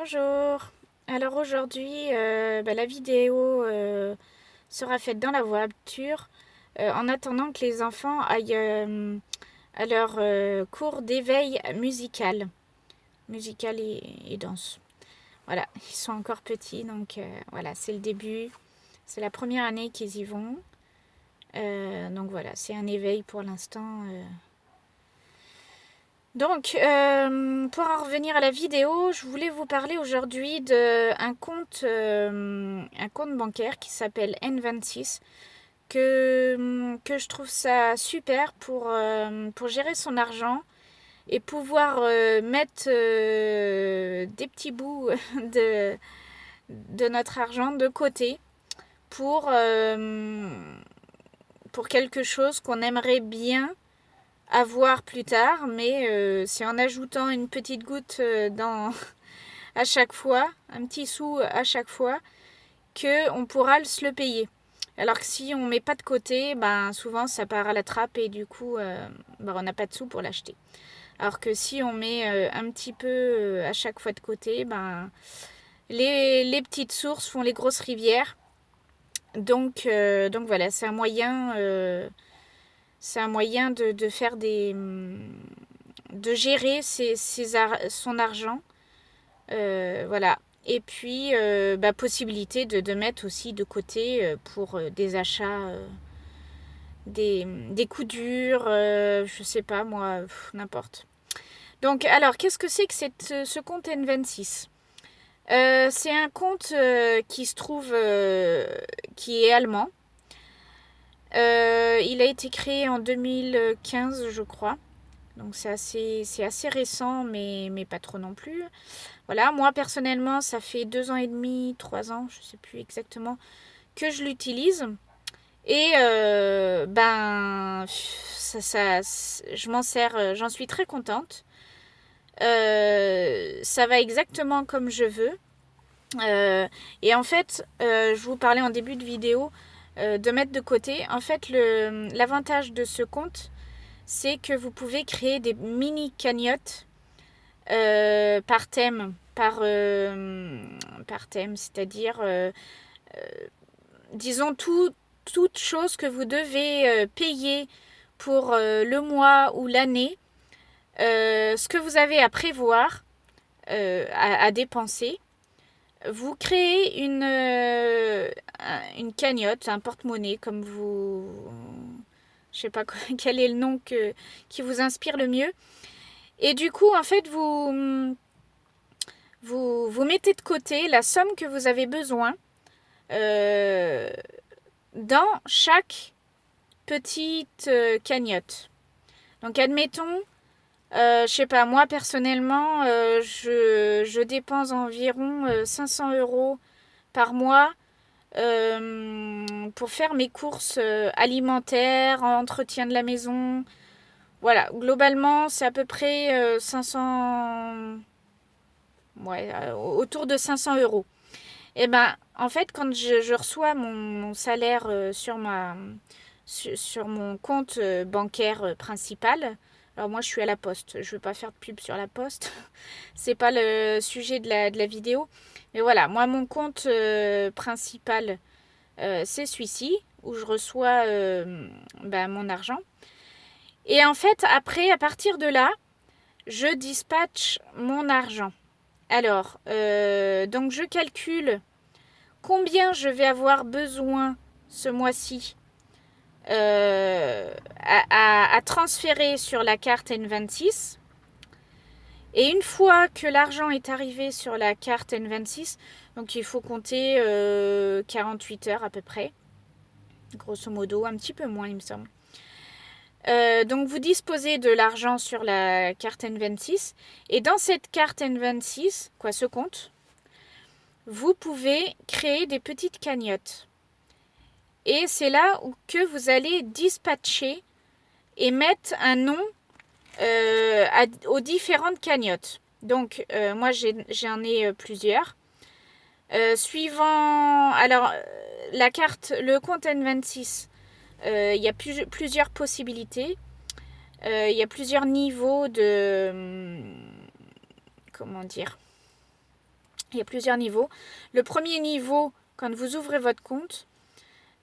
Bonjour. Alors aujourd'hui, la vidéo sera faite dans la voiture en attendant que les enfants aillent à leur cours d'éveil musical et danse. Voilà, ils sont encore petits, donc voilà, c'est le début. C'est la première année qu'ils y vont. Donc voilà, c'est un éveil pour l'instant. Donc, pour en revenir à la vidéo, je voulais vous parler aujourd'hui d'un un compte bancaire qui s'appelle N26, que je trouve ça super pour gérer son argent et pouvoir mettre des petits bouts de, de notre argent de côté pour, pour quelque chose qu'on aimerait bien à voir plus tard, mais c'est en ajoutant une petite goutte à chaque fois, un petit sou à chaque fois, que on pourra se le payer. Alors que si on met pas de côté, ben souvent ça part à la trappe et du coup on n'a pas de sous pour l'acheter. Alors que si on met un petit peu à chaque fois de côté, ben les petites sources font les grosses rivières. Donc voilà, c'est un moyen de faire de gérer son argent. Voilà. Et puis, possibilité de mettre aussi de côté pour des achats, des coups durs, je sais pas moi, n'importe. Donc, alors, qu'est-ce que c'est que ce compte N26? C'est un compte qui se trouve, qui est allemand. Il a été créé en 2015, je crois. Donc c'est assez récent, mais pas trop non plus. Voilà, moi personnellement, ça fait 2 ans et demi, 3 ans, je sais plus exactement, que je l'utilise. Et je m'en sers, j'en suis très contente. Ça va exactement comme je veux. Et en fait, je vous parlais en début de vidéo de mettre de côté. En fait, l'avantage de ce compte, c'est que vous pouvez créer des mini cagnottes par thème, par thème, c'est-à-dire, disons, toute chose que vous devez payer pour le mois ou l'année, ce que vous avez à prévoir, à dépenser. Vous créez une cagnotte, un porte-monnaie, comme vous... Je sais pas quel est le nom qui vous inspire le mieux. Et du coup, en fait, vous mettez de côté la somme que vous avez besoin euh, dans chaque petite cagnotte. Donc, admettons, je sais pas, moi personnellement, je dépense environ 500 euros par mois pour faire mes courses alimentaires, entretien de la maison. Voilà, globalement, c'est à peu près 500, ouais, autour de 500 euros. Et ben, en fait, quand je reçois mon salaire sur mon compte bancaire principal, alors moi je suis à la poste, je ne veux pas faire de pub sur la poste, c'est pas le sujet de la vidéo, mais voilà, moi mon compte principal c'est celui-ci où je reçois mon argent. Et en fait, après, à partir de là, je dispatche mon argent. Alors, donc je calcule combien je vais avoir besoin ce mois-ci à transférer sur la carte N26. Et une fois que l'argent est arrivé sur la carte N26, donc il faut compter 48 heures à peu près, grosso modo, un petit peu moins il me semble. Donc vous disposez de l'argent sur la carte N26 et dans cette carte N26, ce compte, vous pouvez créer des petites cagnottes. Et c'est là où que vous allez dispatcher et mettre un nom aux différentes cagnottes. Donc moi j'en ai plusieurs. Suivant alors la carte, le compte N26, il y a plusieurs possibilités. Il y a plusieurs niveaux de comment dire Il y a plusieurs niveaux. Le premier niveau, quand vous ouvrez votre compte,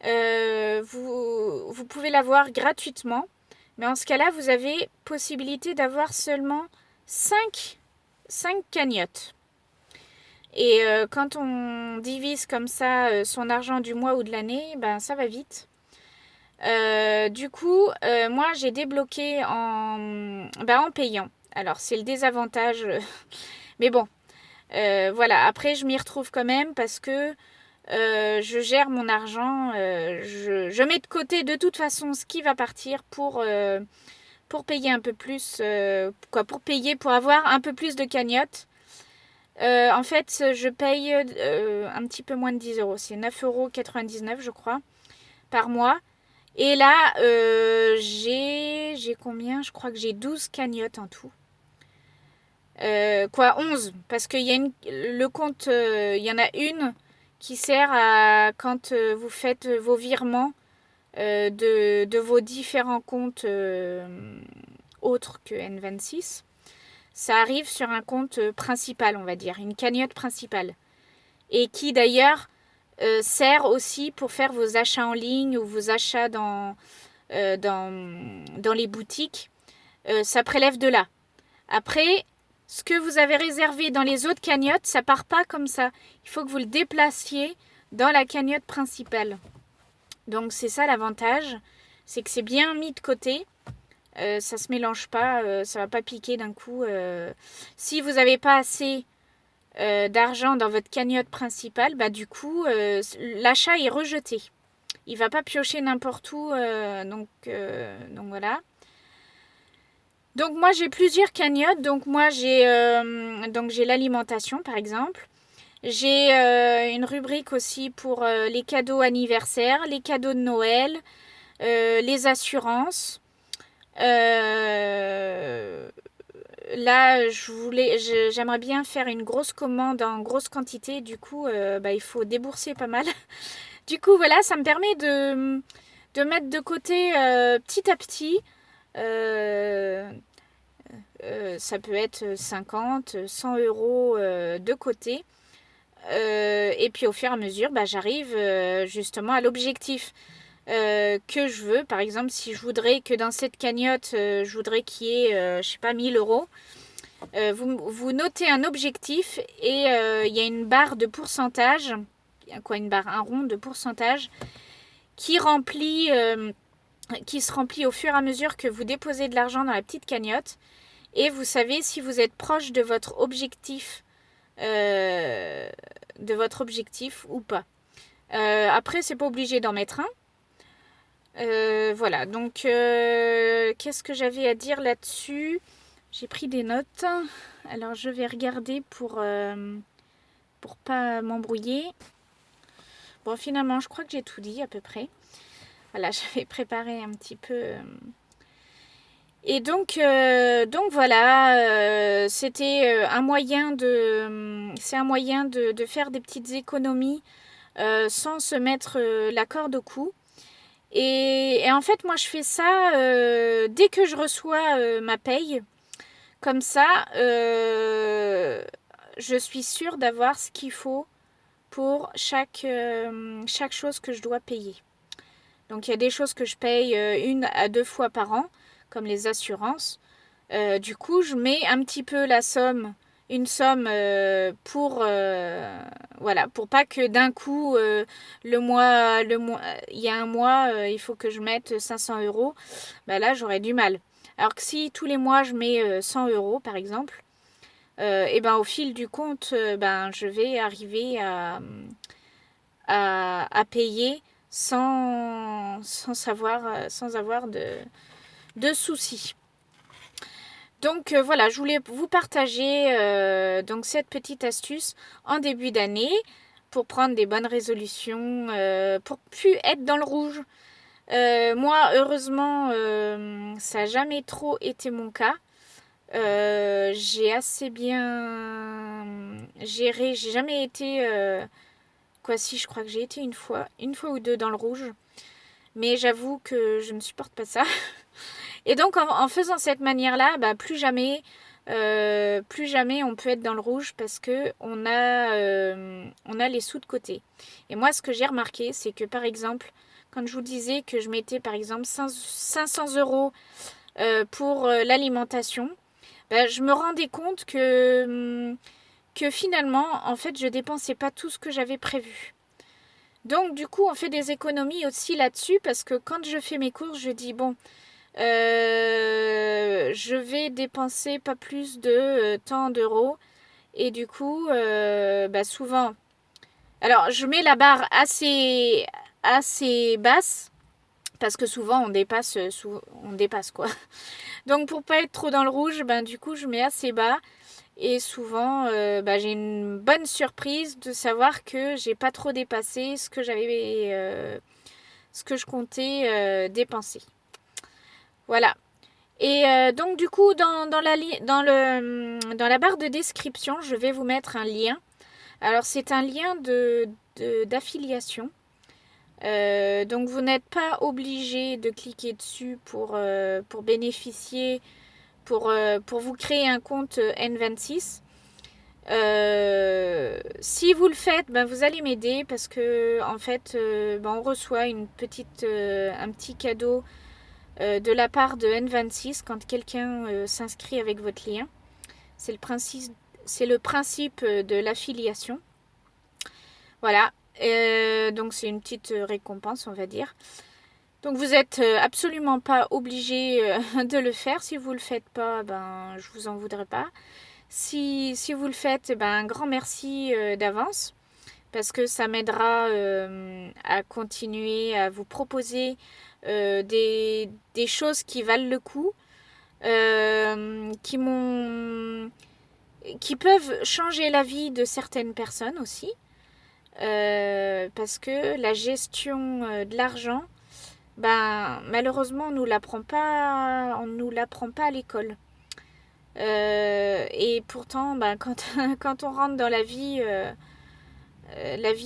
vous pouvez l'avoir gratuitement. Mais en ce cas-là, vous avez possibilité d'avoir seulement 5 cagnottes. Et quand on divise comme ça son argent du mois ou de l'année, ben ça va vite. Du coup, moi j'ai débloqué en payant. Alors c'est le désavantage, mais bon, voilà. Après je m'y retrouve quand même parce que je gère mon argent, je mets de côté de toute façon ce qui va partir pour payer un peu plus, pour avoir un peu plus de cagnottes. En fait, je paye un petit peu moins de 10 euros. C'est 9,99 € je crois, par mois. Et là, j'ai combien? Je crois que j'ai 12 cagnottes en tout. 11. Parce qu'il y a le compte, il y en a une qui sert à quand vous faites vos virements de vos différents comptes autres que N26. Ça arrive sur un compte principal, on va dire, une cagnotte principale. Et qui d'ailleurs sert aussi pour faire vos achats en ligne ou vos achats dans les boutiques. Ça prélève de là. Après, ce que vous avez réservé dans les autres cagnottes, ça part pas comme ça. Il faut que vous le déplaciez dans la cagnotte principale. Donc c'est ça l'avantage, c'est que c'est bien mis de côté. Ça se mélange pas, ça va pas piquer d'un coup. Si vous n'avez pas assez d'argent dans votre cagnotte principale, bah du coup l'achat est rejeté. Il va pas piocher n'importe où, donc voilà. Donc moi j'ai plusieurs cagnottes. Donc moi j'ai l'alimentation par exemple. J'ai une rubrique aussi pour les cadeaux anniversaires, les cadeaux de Noël, les assurances. Là, j'aimerais bien faire une grosse commande en grosse quantité. Du coup, il faut débourser pas mal. Du coup, voilà, ça me permet de mettre de côté petit à petit. Ça peut être 50, 100 euros de côté. Et puis au fur et à mesure, j'arrive justement à l'objectif que je veux. Par exemple, si je voudrais que dans cette cagnotte, je voudrais qu'il y ait, je sais pas, 1000 euros. Vous notez un objectif et il y a une barre de pourcentage, un rond de pourcentage qui se remplit au fur et à mesure que vous déposez de l'argent dans la petite cagnotte. Et vous savez si vous êtes proche de votre objectif ou pas. Après, c'est pas obligé d'en mettre un. Voilà, donc qu'est-ce que j'avais à dire là-dessus? J'ai pris des notes. Alors je vais regarder pour pas m'embrouiller. Bon, finalement, je crois que j'ai tout dit à peu près. Voilà, j'avais préparé un petit peu. Et donc voilà, c'était un moyen de faire des petites économies sans se mettre la corde au cou. Et en fait, moi, je fais ça dès que je reçois ma paye. Comme ça, je suis sûre d'avoir ce qu'il faut pour chaque chose que je dois payer. Donc, il y a des choses que je paye 1 à 2 fois par an, comme les assurances. Du coup, je mets un petit peu une somme pour pas que d'un coup, il y a un mois, il faut que je mette 500 euros. Là, j'aurais du mal. Alors que si tous les mois, je mets 100 euros, par exemple, au fil du compte, je vais arriver à payer sans avoir de soucis. Donc voilà, je voulais vous partager donc cette petite astuce en début d'année pour prendre des bonnes résolutions, pour plus être dans le rouge. Moi, heureusement, ça n'a jamais trop été mon cas. J'ai assez bien géré. J'ai jamais été... si, je crois que j'ai été une fois ou deux dans le rouge. Mais j'avoue que je ne supporte pas ça. Et donc, en faisant cette manière-là, plus jamais plus jamais on peut être dans le rouge parce que on a les sous de côté. Et moi, ce que j'ai remarqué, c'est que par exemple, quand je vous disais que je mettais par exemple 500 euros pour l'alimentation, ben, je me rendais compte que finalement, en fait, je dépensais pas tout ce que j'avais prévu. Donc du coup, on fait des économies aussi là-dessus parce que quand je fais mes courses, je dis bon, je vais dépenser pas plus de tant d'euros. Et du coup, bah souvent, alors je mets la barre assez basse parce que souvent on dépasse quoi. Donc pour pas être trop dans le rouge, ben du coup je mets assez bas. Et souvent, bah, j'ai une bonne surprise de savoir que j'ai pas trop dépassé ce que je comptais dépenser. Voilà. Et donc du coup, dans la barre de description, je vais vous mettre un lien. Alors c'est un lien d'affiliation. Donc vous n'êtes pas obligé de cliquer dessus pour bénéficier, pour vous créer un compte N26. Si vous le faites, ben vous allez m'aider parce que en fait, ben on reçoit un petit cadeau de la part de N26 quand quelqu'un s'inscrit avec votre lien. C'est le principe de l'affiliation. Voilà. Donc c'est une petite récompense, on va dire. Donc vous n'êtes absolument pas obligé de le faire. Si vous ne le faites pas, ben je vous en voudrais pas. Si vous le faites, ben, un grand merci d'avance parce que ça m'aidera à continuer à vous proposer des choses qui valent le coup, qui peuvent changer la vie de certaines personnes aussi. Parce que la gestion de l'argent, ben, malheureusement, on ne nous l'apprend pas à l'école. Et pourtant, ben, quand on rentre dans la vie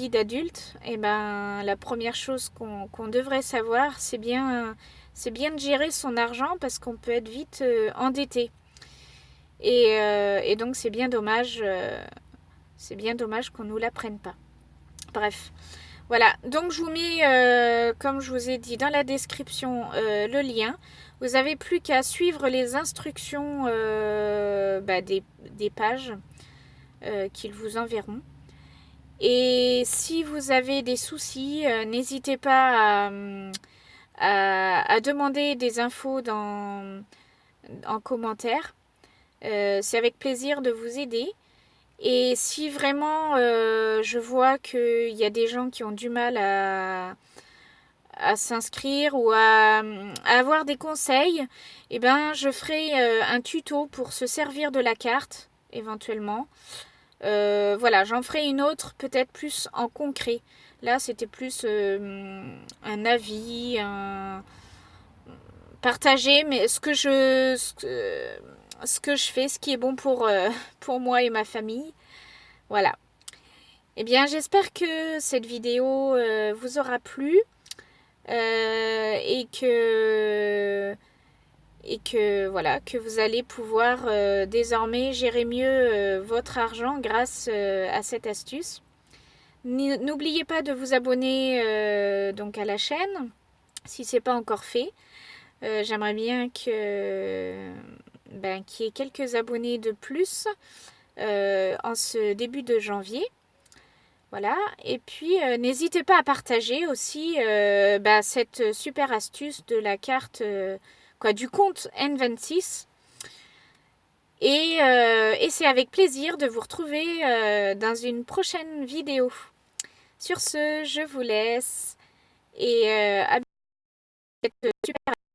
d'adulte, et ben, la première chose qu'on devrait savoir, c'est bien de gérer son argent parce qu'on peut être vite endetté. Et donc, c'est bien dommage qu'on ne nous l'apprenne pas. Bref. Voilà, donc je vous mets, comme je vous ai dit dans la description, le lien. Vous n'avez plus qu'à suivre les instructions des pages qu'ils vous enverront. Et si vous avez des soucis, n'hésitez pas à demander des infos en commentaire. C'est avec plaisir de vous aider. Et si vraiment je vois qu'il y a des gens qui ont du mal à s'inscrire ou à avoir des conseils, eh ben, je ferai un tuto pour se servir de la carte, éventuellement. Voilà, j'en ferai une autre, peut-être plus en concret. Là, c'était plus un avis, partagé, mais ce que je fais, ce qui est bon pour moi et ma famille. Voilà. Eh bien, j'espère que cette vidéo vous aura plu et que voilà, que vous allez pouvoir désormais gérer mieux votre argent grâce à cette astuce. N'oubliez pas de vous abonner donc à la chaîne si ce n'est pas encore fait. J'aimerais bien qu'il y ait quelques abonnés de plus en ce début de janvier. Voilà, et puis n'hésitez pas à partager aussi cette super astuce de la carte, du compte N26. Et c'est avec plaisir de vous retrouver dans une prochaine vidéo. Sur ce, je vous laisse et à cette super